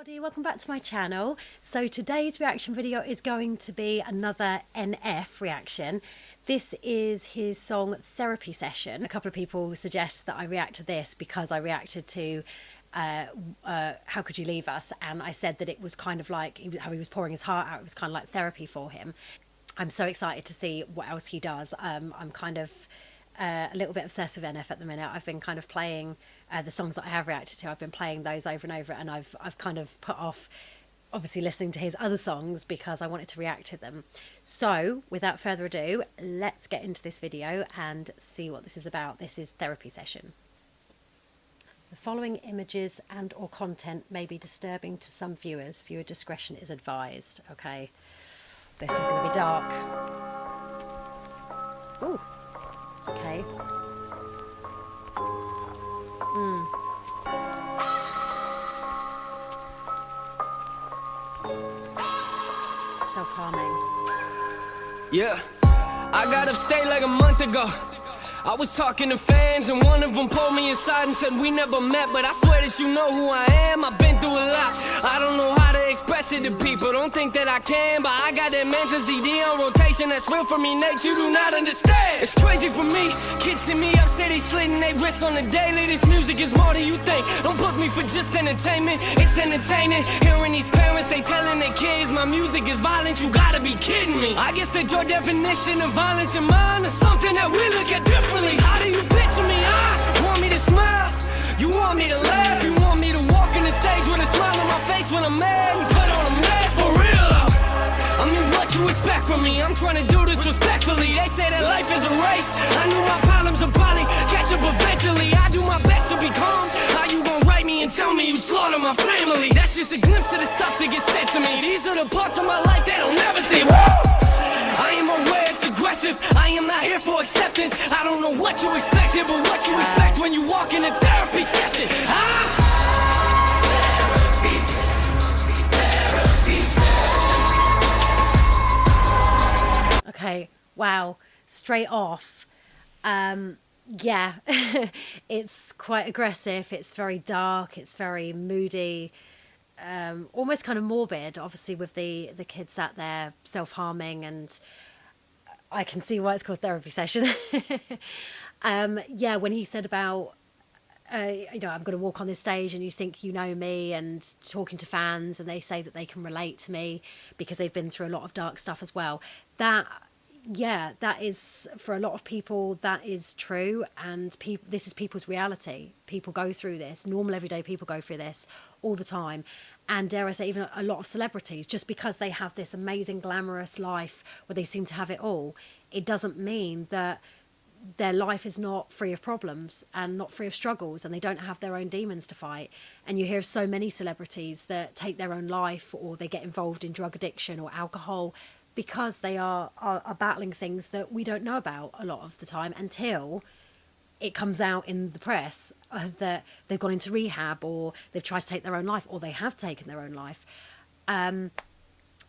Everybody, welcome back to my channel. So today's reaction video is going to be another NF reaction. This is his song Therapy Session. A couple of people suggest that I react to this because I reacted to How Could You Leave Us, and I said that it was kind of like how he was pouring his heart out. It was kind of like therapy for him. I'm so excited to see what else he does. I'm kind of a little bit obsessed with NF at the minute. I've been kind of playing the songs that I have reacted to. I've been playing those over and over, and I've kind of put off obviously listening to his other songs because I wanted to react to them. So without further ado, let's get into this video and see what this is about. This is Therapy Session. The following images and or content may be disturbing to some viewers. Viewer discretion is advised. Okay, this is going to be dark. Ooh. Okay. Self-harming. Yeah, I got upstate like a month ago. I was talking to fans and one of them pulled me aside and said we never met, but I swear that you know who I am. I've been through a lot. I don't know how to express it to people. Don't think that I can, but I got that Mansion CD on rotation. That's real for me, Nate. You do not understand. It's crazy for me. Kids hit me up, say they slitting their wrists on the daily. This music is more than you think. Don't book me for just entertainment. It's entertaining. Hearing these parents, they telling their kids my music is violent. You gotta be kidding me. I guess that your definition of violence in mine is something that we look at differently. How do you picture me? You want me to smile? You want me to laugh? You want me to walk in the stage with a smile on my face when I'm mad and put on a mask? For real though, I mean, what you expect from me? I'm trying to do this respectfully. They say that life is a race. I knew my problems would probably catch up eventually. I do my best to be calm. How you gonna write me and tell me you slaughter my family? That's just a glimpse of the stuff that gets said to me. These are the parts of my life that I'll never see. Woo! I am aware it's aggressive. I am not here for acceptance. I don't know what you expected, but what you expect when you walk in a therapy session. Therapy session. Okay, wow, straight off. Yeah, it's quite aggressive. It's very dark. It's very moody. Almost kind of morbid, obviously, with the kids out there self-harming, and I can see why it's called Therapy Session. Yeah, when he said about you know, I'm going to walk on this stage and you think you know me, and talking to fans and they say that they can relate to me because they've been through a lot of dark stuff as well. That, yeah, that is, for a lot of people, that is true, and this is people's reality. People go through this. Normal everyday people go through this all the time. And dare I say, even a lot of celebrities, just because they have this amazing glamorous life where they seem to have it all, it doesn't mean that their life is not free of problems and not free of struggles, and they don't have their own demons to fight. And you hear of so many celebrities that take their own life, or they get involved in drug addiction or alcohol, because they are battling things that we don't know about a lot of the time until it comes out in the press that they've gone into rehab, or they've tried to take their own life, or they have taken their own life.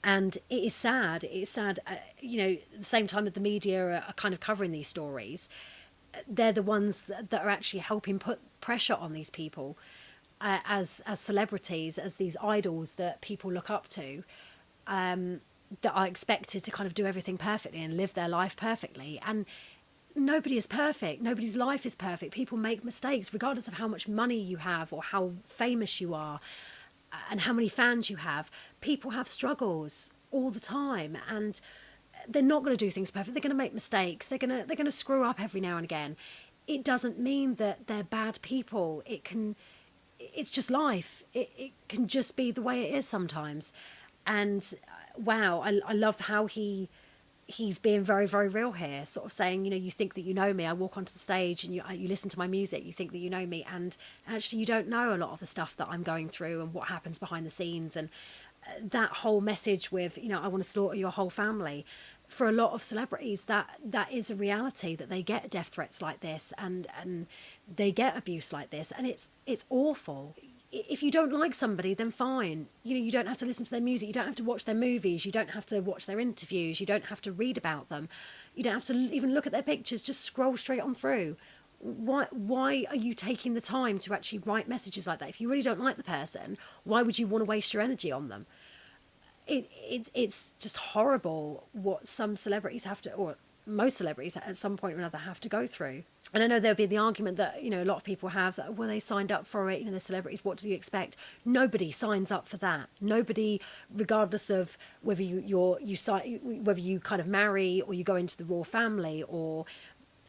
And it is sad. It's sad, you know, at the same time that the media are kind of covering these stories, they're the ones that are actually helping put pressure on these people as celebrities, as these idols that people look up to, that are expected to kind of do everything perfectly and live their life perfectly. And nobody is perfect. Nobody's life is perfect. People make mistakes, regardless of how much money you have or how famous you are and how many fans you have. People have struggles all the time, and they're not going to do things perfect. They're going to make mistakes. They're going to screw up every now and again. It doesn't mean that they're bad people. It's just life. It can just be the way it is sometimes. And wow, I love how he's being very, very real here, sort of saying, you know, you think that you know me. I walk onto the stage and you listen to my music. You think that you know me, and actually you don't know a lot of the stuff that I'm going through and what happens behind the scenes. And that whole message with, you know, I want to slaughter your whole family. For a lot of celebrities, that is a reality, that they get death threats like this, and they get abuse like this, and it's awful. If you don't like somebody, then fine. You know, you don't have to listen to their music. You don't have to watch their movies. You don't have to watch their interviews. You don't have to read about them. You don't have to even look at their pictures. Just scroll straight on through. Why are you taking the time to actually write messages like that? If you really don't like the person, why would you want to waste your energy on them? It's just horrible what some celebrities have to, or most celebrities at some point or another have to go through. And I know there'll be the argument that, you know, a lot of people have that, well, they signed up for it, you know, they're celebrities, what do you expect? Nobody signs up for that. Nobody, regardless of whether whether you kind of marry or you go into the royal family, or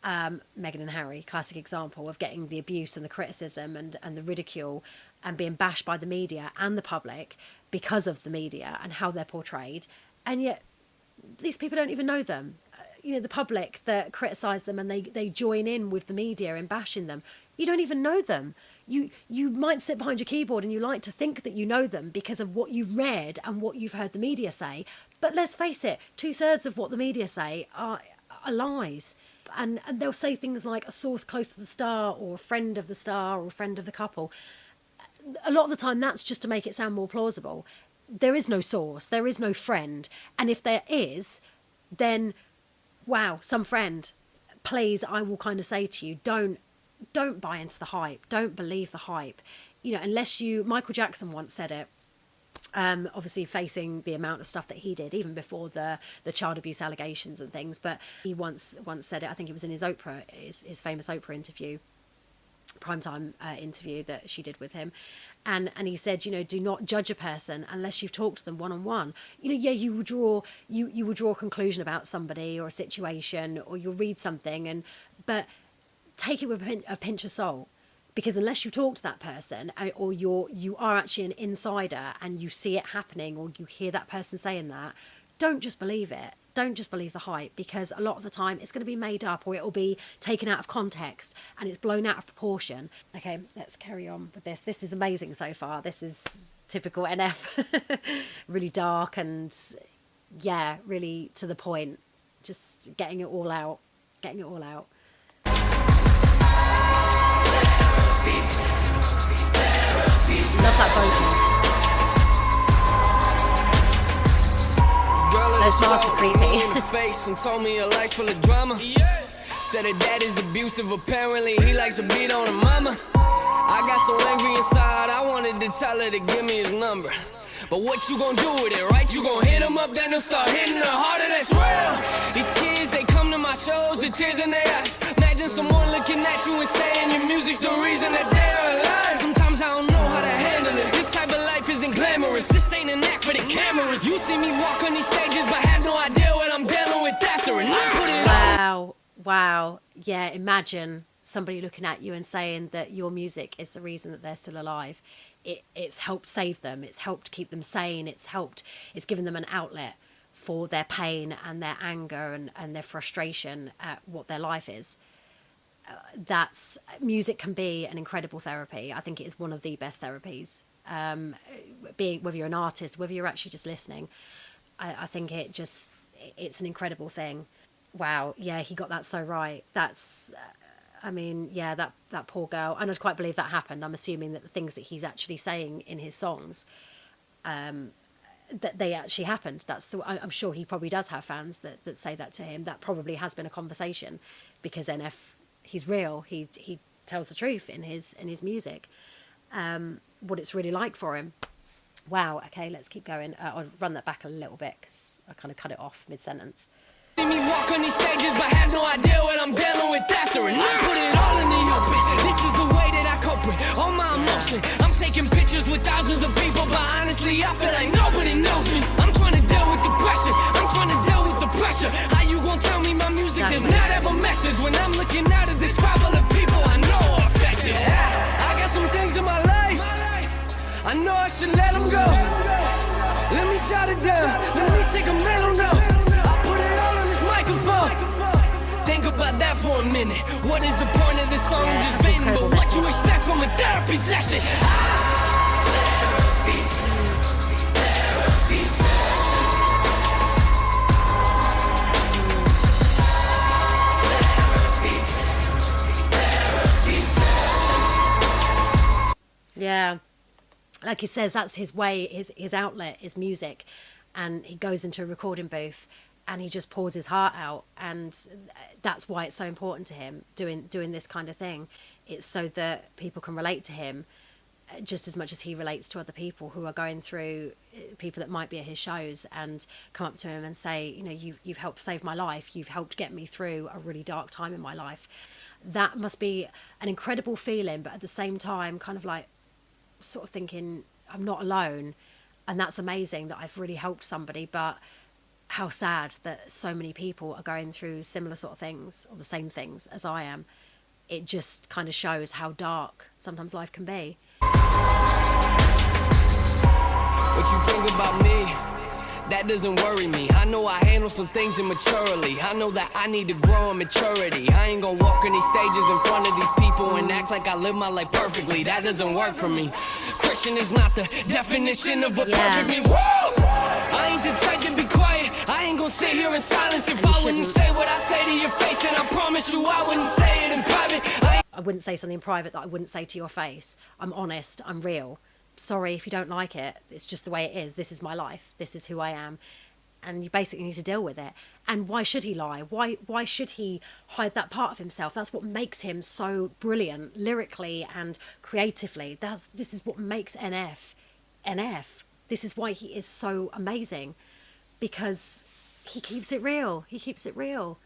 Meghan and Harry, classic example of getting the abuse and the criticism and the ridicule and being bashed by the media and the public because of the media and how they're portrayed. And yet these people don't even know them. You know, the public that criticise them and they join in with the media in bashing them. You don't even know them. You might sit behind your keyboard and you like to think that you know them because of what you've read and what you've heard the media say. But let's face it, 2/3 of what the media say are lies. And they'll say things like a source close to the star, or a friend of the star, or a friend of the couple. A lot of the time that's just to make it sound more plausible. There is no source, there is no friend. And if there is, then, wow, some friend. Please, I will kind of say to you, don't buy into the hype. Don't believe the hype. You know, unless Michael Jackson once said it, obviously facing the amount of stuff that he did, even before the child abuse allegations and things. But he once said it, I think it was in his famous Oprah interview, primetime interview that she did with him. And he said, you know, do not judge a person unless you've talked to them one-on-one. You know, yeah, you will draw a conclusion about somebody or a situation, or you'll read something, but take it with a pinch of salt. Because unless you talk to that person, or you are actually an insider and you see it happening, or you hear that person saying that, don't just believe it. Don't just believe the hype, because a lot of the time it's going to be made up, or it will be taken out of context and it's blown out of proportion. Okay, let's carry on with this. This is amazing so far. This is typical NF. Really dark and, yeah, really to the point. Just getting it all out. Love that vocal. Those masks are creepy. In the face and told me her life's full of drama. Said her dad is abusive, apparently he likes to beat on her mama. I got so angry inside, I wanted to tell her to give me his number. But what you gonna do with it, right? You gonna hit him up, then they'll start hitting her harder, that's real. These kids, they come to my shows with tears in their eyes. Imagine someone looking at you and saying your music's the reason that they're alive. Sometimes I don't know how to handle it. This type of life isn't glamorous. This ain't an act for the cameras. You see me walk on these stages, but have no idea what I'm dealing with after. And I put it Wow. Yeah, imagine somebody looking at you and saying that your music is the reason that they're still alive. It's helped save them. It's helped keep them sane. It's given them an outlet for their pain and their anger and their frustration at what their life is. Music can be an incredible therapy. I think it is one of the best therapies. Whether you're an artist, whether you're actually just listening, I think it's an incredible thing. Wow. Yeah, he got that so right. That poor girl. And I'd quite believe that happened. I'm assuming that the things that he's actually saying in his songs, that they actually happened. I'm sure he probably does have fans that say that to him. That probably has been a conversation, because NF, he's real. He tells the truth in his music. What it's really like for him. Wow. Okay, let's keep going. I'll run that back a little bit because I kind of cut it off mid-sentence. See me walk on these stages, but have no idea what I'm dealing with after. And I put it all in the open. This is the way that I cope with all my emotion. I'm taking pictures with thousands of people, but honestly, I feel like nobody knows me. I'm trying to deal with the pressure. I'm trying to deal with the pressure. How you gonna tell me my music does not have a message when I'm looking out at this crowd full of people I know are affected? I got some things in my life I know I should let them go. Let me jot it down. Let me take a mental note. Think about that for a minute. What is the point of this song? Just venting, but what you expect from a therapy session? Therapy session. Therapy session. Yeah, like he says, that's his way, his outlet is music, and he goes into a recording booth and he just pours his heart out, and that's why it's so important to him doing this kind of thing. It's so that people can relate to him just as much as he relates to other people who are going through, people that might be at his shows, and come up to him and say, you know, you've helped save my life, you've helped get me through a really dark time in my life. That must be an incredible feeling, but at the same time kind of like sort of thinking, I'm not alone, and that's amazing that I've really helped somebody, but how sad that so many people are going through similar sort of things or the same things as I am. It just kind of shows how dark sometimes life can be. What you think about me? That doesn't worry me. I know I handle some things immaturely. I know that I need to grow in maturity. I ain't gonna walk on these stages in front of these people and act like I live my life perfectly. That doesn't work for me. Christian is not the definition of what perfect means. Woo! I ain't the type to be quiet. I ain't gonna sit here in silence if I wouldn't say what I say to your face, and I promise you I wouldn't say it in private. I wouldn't say something in private that I wouldn't say to your face. I'm honest, I'm real. Sorry if you don't like it. It's just the way it is. This is my life. This is who I am. And you basically need to deal with it. And why should he lie? Why should he hide that part of himself? That's what makes him so brilliant, lyrically and creatively. This is what makes NF. This is why he is so amazing. Because he keeps it real. He keeps it real.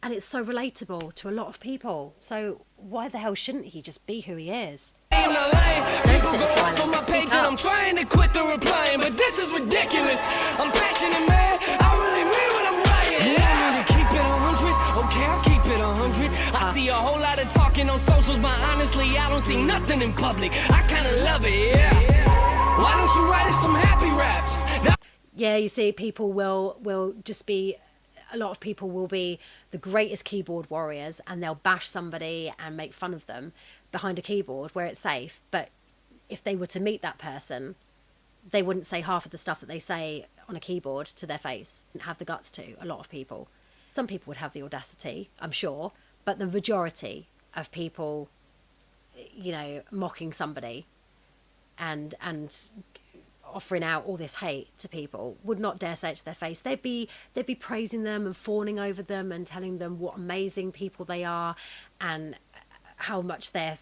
And it's so relatable to a lot of people. So why the hell shouldn't he just be who he is? Don't sit in silence. On my page and I'm trying to quit the replying, but this is ridiculous. I'm passionate, man. I really mean what I'm writing. Yeah, I need to keep it 100. Okay, I'll keep it 100. I see a whole lot of talking on socials, but honestly, I don't see nothing in public. I kind of love it, yeah. Why don't you write us some happy raps? Yeah, you see, people will just be... A lot of people will be the greatest keyboard warriors, and they'll bash somebody and make fun of them behind a keyboard where it's safe. But if they were to meet that person, they wouldn't say half of the stuff that they say on a keyboard to their face. Wouldn't have the guts to, a lot of people. Some people would have the audacity, I'm sure, but the majority of people, you know, mocking somebody and offering out all this hate to people would not dare say it to their face. They'd be praising them and fawning over them and telling them what amazing people they are, and how much they're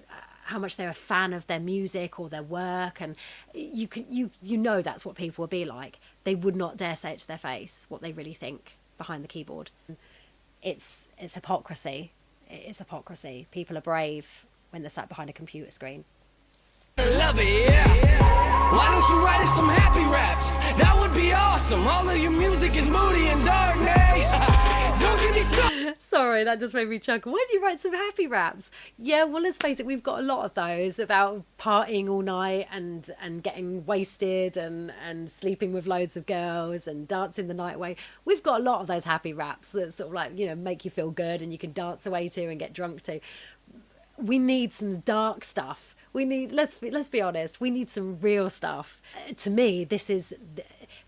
a fan of their music or their work. And you know that's what people would be like. They would not dare say it to their face what they really think behind the keyboard. It's hypocrisy. It's hypocrisy. People are brave when they're sat behind a computer screen. Love it, yeah. Why don't you write us some happy raps? That would be awesome. All of your music is moody and dark, nay. Don't get me started. Sorry, that just made me chuckle. Why don't you write some happy raps? Yeah, well, let's face it, we've got a lot of those about partying all night and getting wasted and sleeping with loads of girls and dancing the night away. We've got a lot of those happy raps that sort of like, you know, make you feel good and you can dance away to and get drunk to. We need some dark stuff. We need, let's be honest, we need some real stuff. To me, this is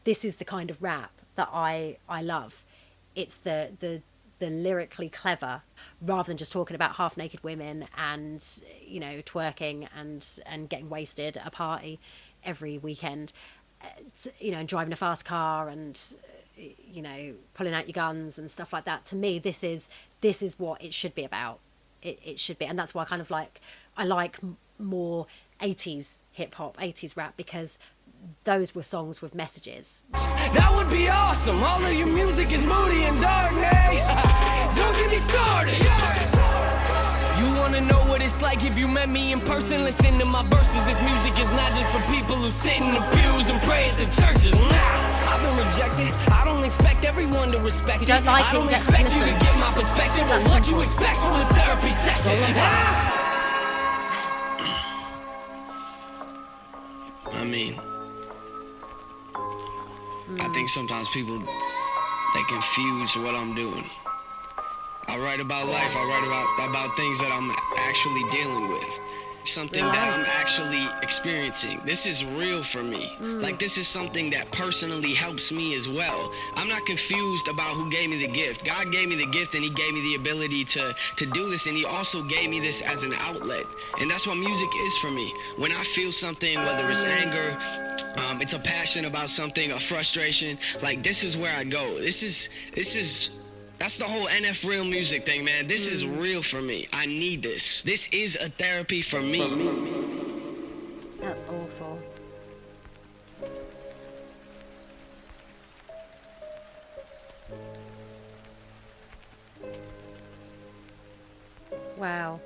the kind of rap that I love. It's the lyrically clever, rather than just talking about half naked women and, you know, twerking and getting wasted at a party every weekend, you know, and driving a fast car and, you know, pulling out your guns and stuff like that. To me, this is what it should be about. It should be, and that's why I like more 80s hip-hop, 80s rap, because those were songs with messages. That would be awesome. All of your music is moody and dark, nay. Don't get me started. You wanna know what it's like if you met me in person? Listen to my verses. This music is not just for people who sit in the pews and pray at the churches. Nah, I've been rejected. I don't expect everyone to respect it. You don't like I don't expect you to get my perspective on what you expect from the therapy session. I mean, I think sometimes people, they confuse what I'm doing. I write about life, I write about things that I'm actually dealing with. Something that I'm actually experiencing. This is real for me. Like, this is something that personally helps me as well. I'm not confused about who gave me the gift. God gave me the gift, and he gave me the ability to do this, and he also gave me this as an outlet. And that's what music is for me. When I feel something, whether it's anger, It's a passion about something, a frustration. Like, this is where I go. That's the whole NF real music thing, man. This is real for me. I need this. This is a therapy for me. That's awful. Wow.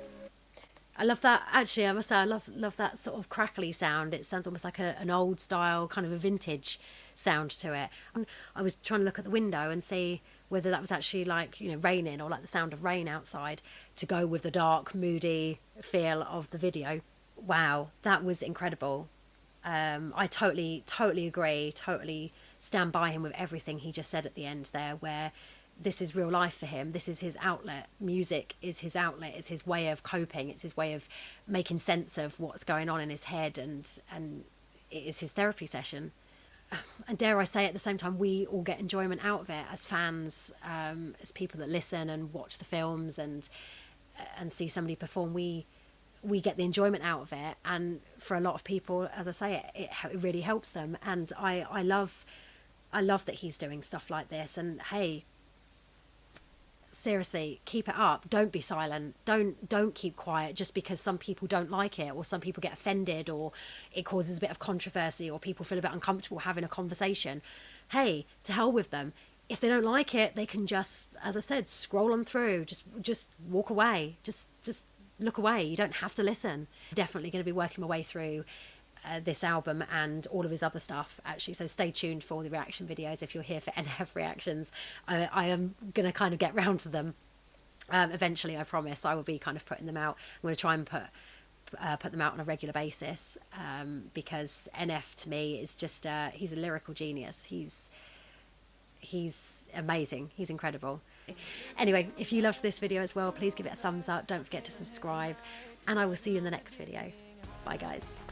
I love that. Actually, I must say, I love that sort of crackly sound. It sounds almost like an old style, kind of a vintage sound to it. And I was trying to look at the window and see whether that was actually like, you know, raining or like the sound of rain outside to go with the dark, moody feel of the video. Wow, that was incredible. I totally agree, totally stand by him with everything he just said at the end there, where this is real life for him. This is his outlet. Music is his outlet. It's his way of coping. It's his way of making sense of what's going on in his head, and it is his therapy session. And dare I say, at the same time, we all get enjoyment out of it as fans, as people that listen and watch the films and see somebody perform. We get the enjoyment out of it, and for a lot of people, as I say, it really helps them. And I love that he's doing stuff like this. And hey, seriously, keep it up. Don't be silent. Don't keep quiet just because some people don't like it, or some people get offended, or it causes a bit of controversy, or people feel a bit uncomfortable having a conversation. Hey, to hell with them. If they don't like it, they can just, as I said, scroll on through. Just walk away. Just look away. You don't have to listen. Definitely going to be working my way through this album and all of his other stuff, actually, so stay tuned for the reaction videos if you're here for NF reactions. I am going to kind of get round to them eventually, I promise. I will be kind of putting them out. I'm going to try and put them out on a regular basis, because NF to me is just he's a lyrical genius. He's amazing. He's incredible. Anyway, if you loved this video as well, please give it a thumbs up. Don't forget to subscribe, and I will see you in the next video. Bye guys.